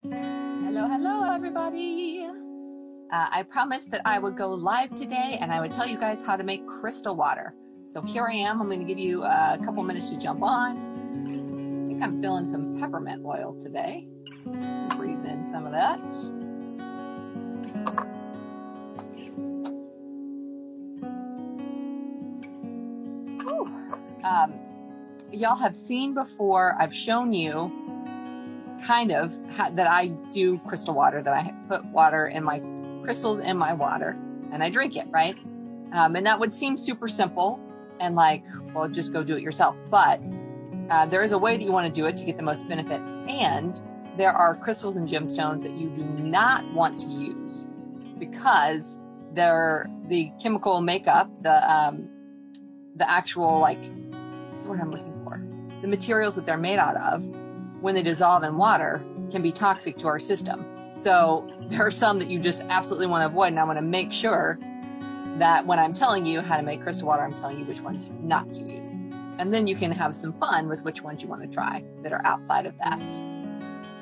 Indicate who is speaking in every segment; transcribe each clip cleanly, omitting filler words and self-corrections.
Speaker 1: Hello, hello, everybody. I promised that I would go live today and I would tell you guys how to make crystal water. So here I am. I'm going to give you a couple minutes to jump on. I think I'm feeling some peppermint oil today. Breathe in some of that. Y'all have seen before, I've shown you kind of that I do crystal water, that I put water in my crystals in my water and I drink it, right? And that would seem super simple and like, well, just go do it yourself. But there is a way that you want to do it to get the most benefit. And there are crystals and gemstones that you do not want to use because the chemical makeup, the actual, like, what's the word I'm looking for? The materials that they're made out of, when they dissolve in water, can be toxic to our system. So there are some that you just absolutely want to avoid. And I want to make sure that when I'm telling you how to make crystal water, I'm telling you which ones not to use. And then you can have some fun with which ones you want to try that are outside of that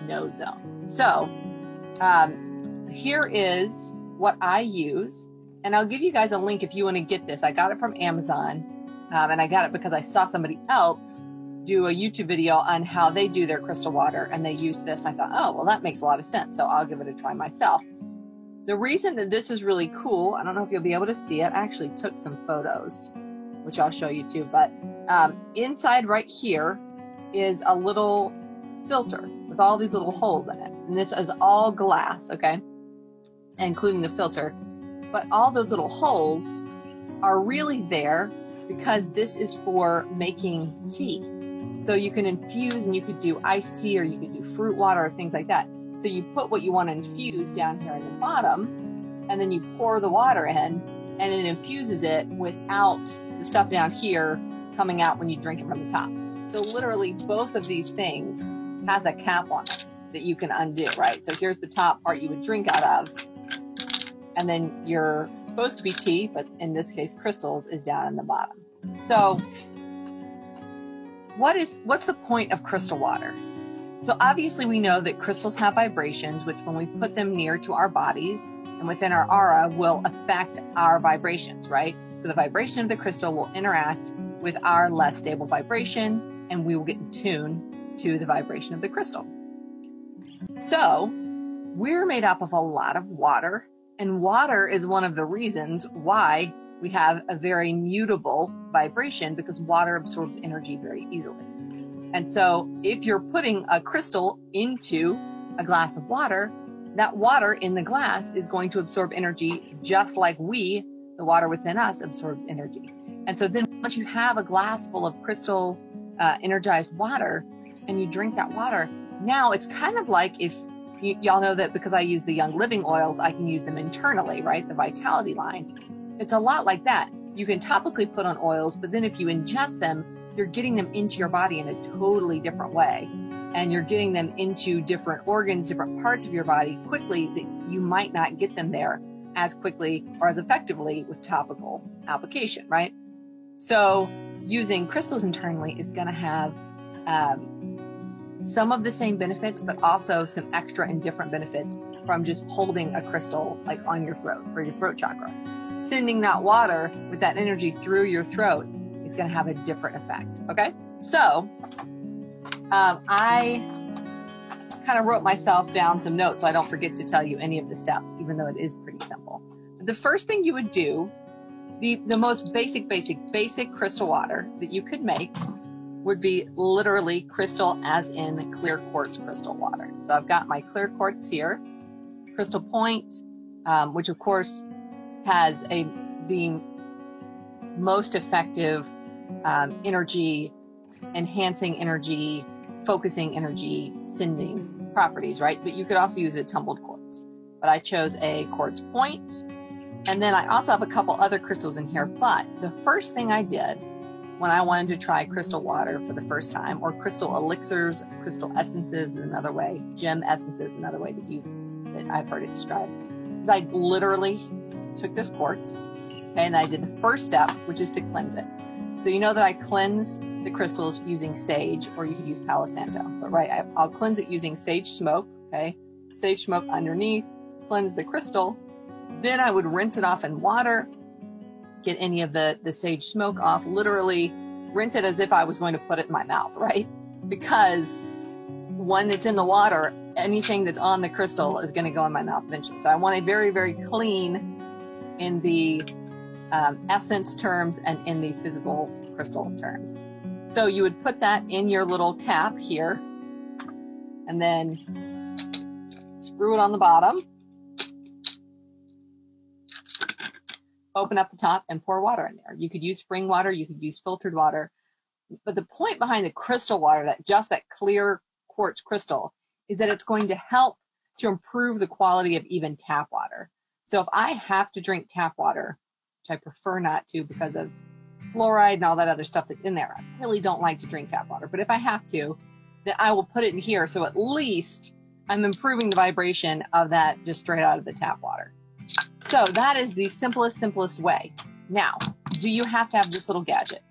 Speaker 1: no zone. So here is what I use. And I'll give you guys a link if you want to get this. I got it from Amazon. And I got it because I saw somebody else do a YouTube video on how they do their crystal water and they use this. And I thought, oh, well, that makes a lot of sense. So I'll give it a try myself. The reason that this is really cool, I don't know if you'll be able to see it. I actually took some photos, which I'll show you too. But inside right here is a little filter with all these little holes in it. And this is all glass, okay? Including the filter. But all those little holes are really there because this is for making tea. So you can infuse and you could do iced tea or you could do fruit water or things like that. So you put what you want to infuse down here in the bottom and then you pour the water in and it infuses it without the stuff down here coming out when you drink it from the top. So literally both of these things has a cap on it that you can undo, right? So here's the top part you would drink out of. And then you're supposed to be tea, but in this case, crystals is down in the bottom. So what's the point of crystal water? So obviously we know that crystals have vibrations, which when we put them near to our bodies and within our aura will affect our vibrations, right? So the vibration of the crystal will interact with our less stable vibration and we will get in tune to the vibration of the crystal. So we're made up of a lot of water, and water is one of the reasons why we have a very mutable vibration, because water absorbs energy very easily. And so if you're putting a crystal into a glass of water, that water in the glass is going to absorb energy just like the water within us, absorbs energy. And so then once you have a glass full of crystal energized water and you drink that water, now it's kind of like if y'all know that because I use the Young Living oils, I can use them internally, right? The Vitality line. It's a lot like that. You can topically put on oils, but then if you ingest them, you're getting them into your body in a totally different way. And you're getting them into different organs, different parts of your body quickly that you might not get them there as quickly or as effectively with topical application, right? So using crystals internally is going to have some of the same benefits, but also some extra and different benefits from just holding a crystal like on your throat for your throat chakra. Sending that water with that energy through your throat is going to have a different effect. Okay. So, I kind of wrote myself down some notes so I don't forget to tell you any of the steps, even though it is pretty simple. The first thing you would do, the most basic crystal water that you could make would be literally crystal as in clear quartz crystal water. So I've got my clear quartz here, Crystal Point, which of course has the most effective energy, enhancing energy, focusing energy, sending properties, right? But you could also use a tumbled quartz. But I chose a Quartz Point. And then I also have a couple other crystals in here. But the first thing I did when I wanted to try crystal water for the first time, or crystal elixirs, crystal essences is another way, gem essences, another way that I've heard it described, is I literally took this quartz, okay, and I did the first step, which is to cleanse it. So you know that I cleanse the crystals using sage, or you could use Palo Santo, but right, I'll cleanse it using sage smoke, okay, sage smoke underneath, cleanse the crystal. Then I would rinse it off in water, get any of the sage smoke off, literally rinse it as if I was going to put it in my mouth, right? Because when it's in the water, anything that's on the crystal is going to go in my mouth eventually. So I want a very, very clean in the essence terms and in the physical crystal terms. So you would put that in your little cap here and then screw it on the bottom, open up the top and pour water in there. You could use spring water, you could use filtered water. But the point behind the crystal water, that clear quartz crystal, is that it's going to help to improve the quality of even tap water. So if I have to drink tap water, which I prefer not to because of fluoride and all that other stuff that's in there, I really don't like to drink tap water. But if I have to, then I will put it in here. So at least I'm improving the vibration of that just straight out of the tap water. So that is the simplest way. Now, do you have to have this little gadget?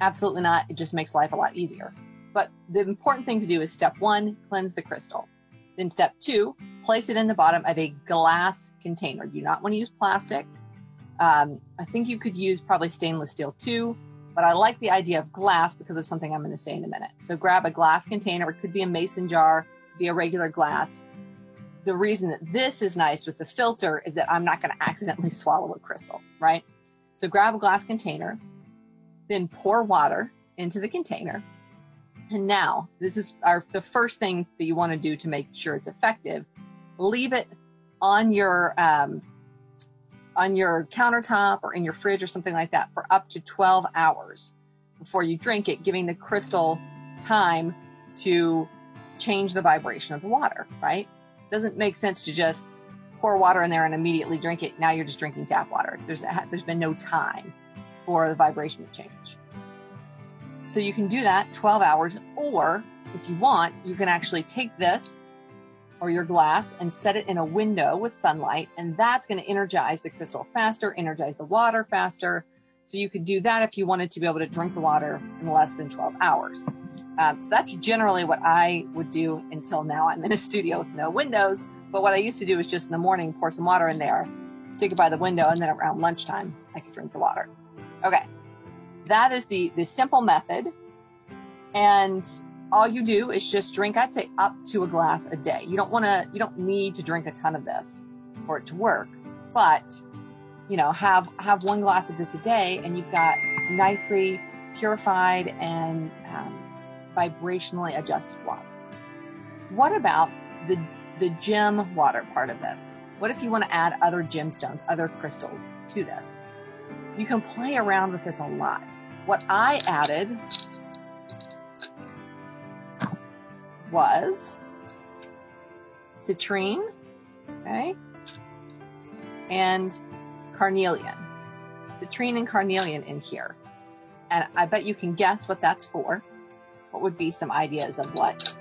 Speaker 1: Absolutely not. It just makes life a lot easier. But the important thing to do is step 1, cleanse the crystal. Then step 2, place it in the bottom of a glass container. You do not want to use plastic. I think you could use probably stainless steel too, but I like the idea of glass because of something I'm going to say in a minute. So grab a glass container. It could be a mason jar, it could be a regular glass. The reason that this is nice with the filter is that I'm not going to accidentally swallow a crystal, right? So grab a glass container, then pour water into the container. And now, this is the first thing that you want to do to make sure it's effective. Leave it on your countertop or in your fridge or something like that for up to 12 hours before you drink it, giving the crystal time to change the vibration of the water, right? It doesn't make sense to just pour water in there and immediately drink it. Now you're just drinking tap water. There's been no time for the vibration to change. So you can do that 12 hours, or if you want, you can actually take this or your glass and set it in a window with sunlight, and that's going to energize the crystal faster, energize the water faster. So you could do that if you wanted to be able to drink the water in less than 12 hours. So that's generally what I would do until now. I'm in a studio with no windows, but what I used to do is just in the morning, pour some water in there, stick it by the window, and then around lunchtime, I could drink the water. Okay. That is the simple method. And all you do is just drink, I'd say up to a glass a day. You don't need to drink a ton of this for it to work, but have one glass of this a day and you've got nicely purified and vibrationally adjusted water. What about the gem water part of this? What if you want to add other gemstones, other crystals to this? You can play around with this a lot. What I added was citrine, okay, and carnelian. Citrine and carnelian in here. And I bet you can guess what that's for. What would be some ideas of what?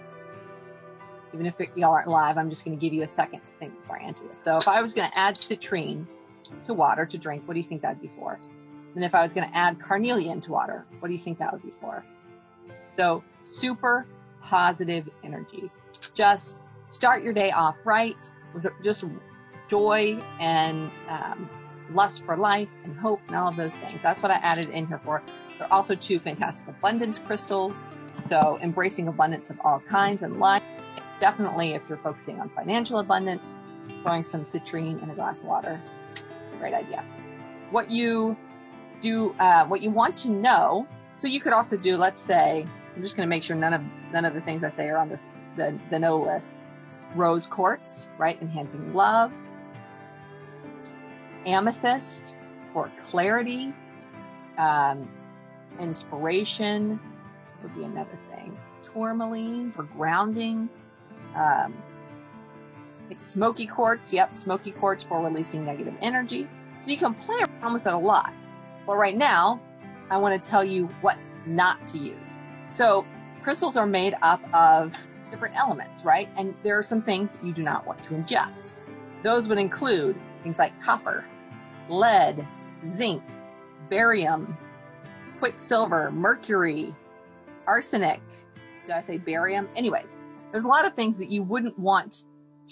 Speaker 1: Even if y'all aren't live, I'm just going to give you a second to think before I answer this. So if I was going to add citrine to water to drink, what do you think that'd be for? And if I was going to add carnelian to water, what do you think that would be for? So super positive energy. Just start your day off right with just joy and lust for life and hope and all of those things. That's what I added in here for. There are also 2 fantastic abundance crystals. So embracing abundance of all kinds in life. Definitely if you're focusing on financial abundance, throwing some citrine in a glass of water, great idea. What you want to know, so you could also do, let's say, I'm just going to make sure none of the things I say are on the no list. Rose quartz, right? Enhancing love. Amethyst for clarity, inspiration would be another thing. Tourmaline for grounding. Smoky quartz, smoky quartz for releasing negative energy. So you can play around with it a lot. But right now, I want to tell you what not to use. So crystals are made up of different elements, right? And there are some things that you do not want to ingest. Those would include things like copper, lead, zinc, barium, quicksilver, mercury, arsenic. Did I say barium? Anyways, there's a lot of things that you wouldn't want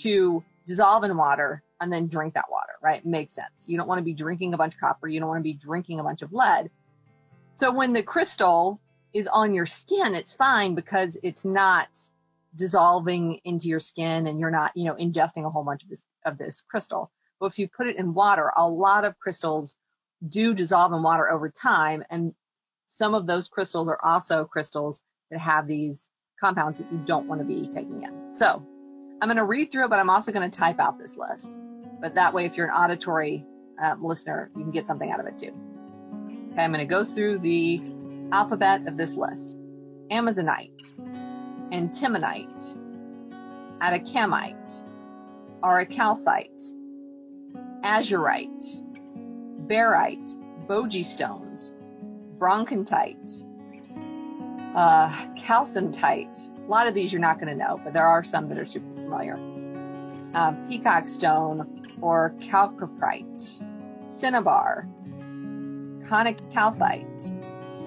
Speaker 1: to dissolve in water and then drink that water, right? Makes sense. You don't want to be drinking a bunch of copper. You don't want to be drinking a bunch of lead. So when the crystal is on your skin, it's fine because it's not dissolving into your skin and you're not, ingesting a whole bunch of this crystal. But if you put it in water, a lot of crystals do dissolve in water over time. And some of those crystals are also crystals that have these compounds that you don't want to be taking in. So I'm going to read through it, but I'm also going to type out this list. But that way, if you're an auditory listener, you can get something out of it too. Okay, I'm going to go through the alphabet of this list. Amazonite, antimonite, atacamite, aurichalcite, azurite, barite, bogey stones, bronchitite, calcitite. A lot of these you're not going to know, but there are some that are super familiar. Peacock stone or chalcopyrite, cinnabar, conic calcite,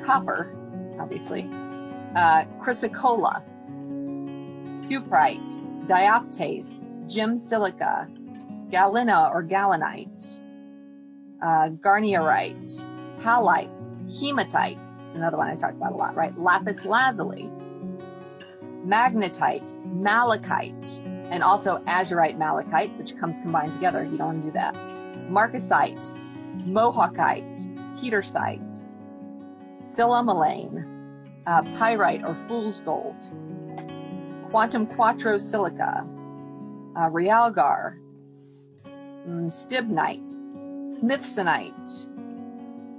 Speaker 1: copper, obviously, chrysocolla, cuprite, dioptase, gem silica, galena or galenite, garnierite, halite, hematite, another one I talked about a lot, right? Lapis lazuli, magnetite, malachite, and also azurite malachite, which comes combined together. You don't want to do that. Marcasite, mohawkite, heatersite, silamalane, pyrite or fool's gold, quantum quattro silica, realgar, stibnite, smithsonite,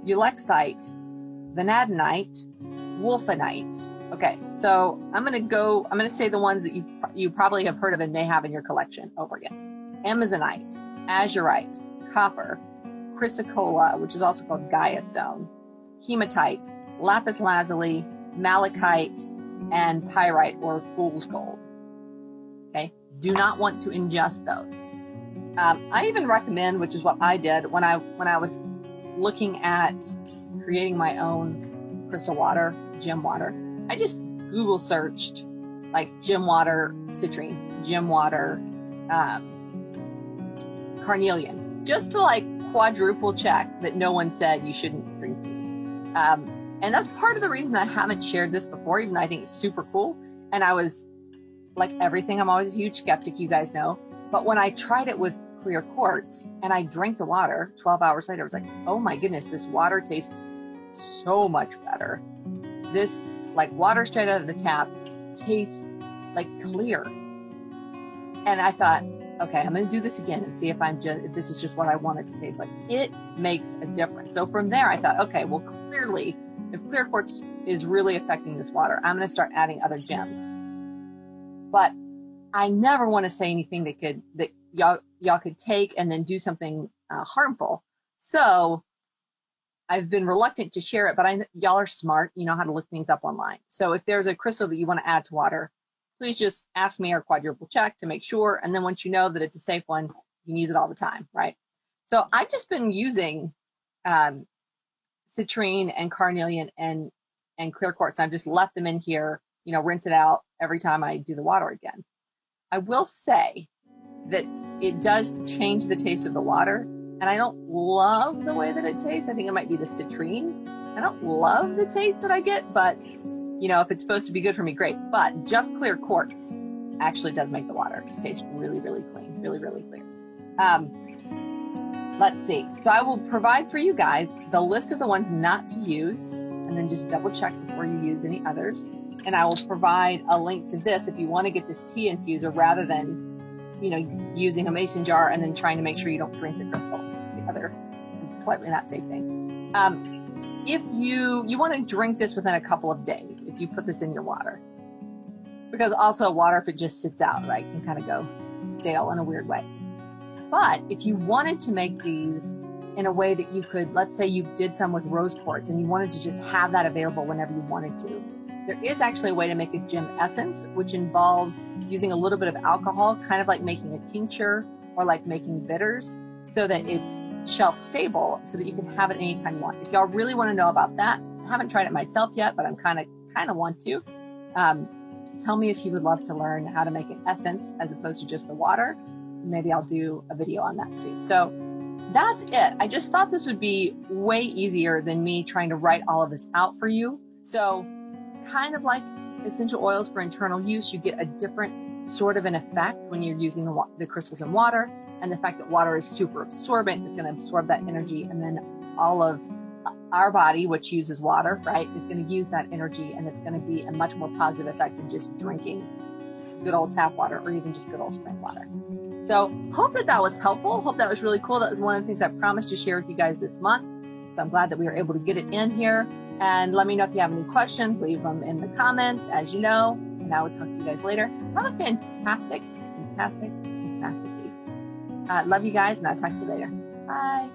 Speaker 1: ulexite, vanadinite, wolfenite. Okay, so I'm going to say the ones that you probably have heard of and may have in your collection over again. Amazonite, azurite, copper, chrysocolla, which is also called Gaia stone, hematite, lapis lazuli, malachite, and pyrite or fool's gold. Okay, do not want to ingest those. I even recommend, which is what I did when I was looking at creating my own crystal water, gem water. I just Google searched like gem water citrine, gem water carnelian, just to like quadruple check that no one said you shouldn't drink these. And that's part of the reason I haven't shared this before, even though I think it's super cool. And I was like everything, I'm always a huge skeptic, you guys know. But when I tried it with clear quartz and I drank the water 12 hours later, I was like, oh my goodness, this water tastes so much better. This like water straight out of the tap tastes like clear. And I thought, okay, I'm going to do this again and see if this is just what I want it to taste like. It makes a difference. So from there, I thought, okay, well, clearly, if clear quartz is really affecting this water, I'm going to start adding other gems. But I never want to say anything that y'all could take and then do something harmful. So I've been reluctant to share it, but y'all are smart. You know how to look things up online. So if there's a crystal that you want to add to water, please just ask me or quadruple check to make sure. And then once you know that it's a safe one, you can use it all the time, right? So I've just been using citrine and carnelian and clear quartz. I've just left them in here, rinse it out every time I do the water again. I will say that it does change the taste of the water. And I don't love the way that it tastes. I think it might be the citrine. I don't love the taste that I get, but if it's supposed to be good for me, great. But just clear quartz actually does make the water taste really, really clean, really, really clear. Let's see. So I will provide for you guys the list of the ones not to use, and then just double check before you use any others. And I will provide a link to this if you want to get this tea infuser rather than using a mason jar and then trying to make sure you don't drink the crystal. It's the other slightly not safe thing. If you want to drink this within a couple of days, if you put this in your water, because also water, if it just sits out, right, can kind of go stale in a weird way. But if you wanted to make these in a way that you could, let's say you did some with rose quartz and you wanted to just have that available whenever you wanted to, there is actually a way to make a gem essence, which involves using a little bit of alcohol, kind of like making a tincture or like making bitters, so that it's shelf stable, so that you can have it anytime you want. If y'all really want to know about that, I haven't tried it myself yet, but I'm kind of want to. tell me if you would love to learn how to make an essence as opposed to just the water. Maybe I'll do a video on that too. So that's it. I just thought this would be way easier than me trying to write all of this out for you. So kind of like essential oils for internal use, you get a different sort of an effect when you're using the crystals in water. And the fact that water is super absorbent is going to absorb that energy. And then all of our body, which uses water, right, is going to use that energy, and it's going to be a much more positive effect than just drinking good old tap water or even just good old spring water. So hope that was helpful. Hope that was really cool. That was one of the things I promised to share with you guys this month. So I'm glad that we were able to get it in here. And let me know if you have any questions. Leave them in the comments, as you know. And I will talk to you guys later. Have a fantastic week. Love you guys, and I'll talk to you later. Bye.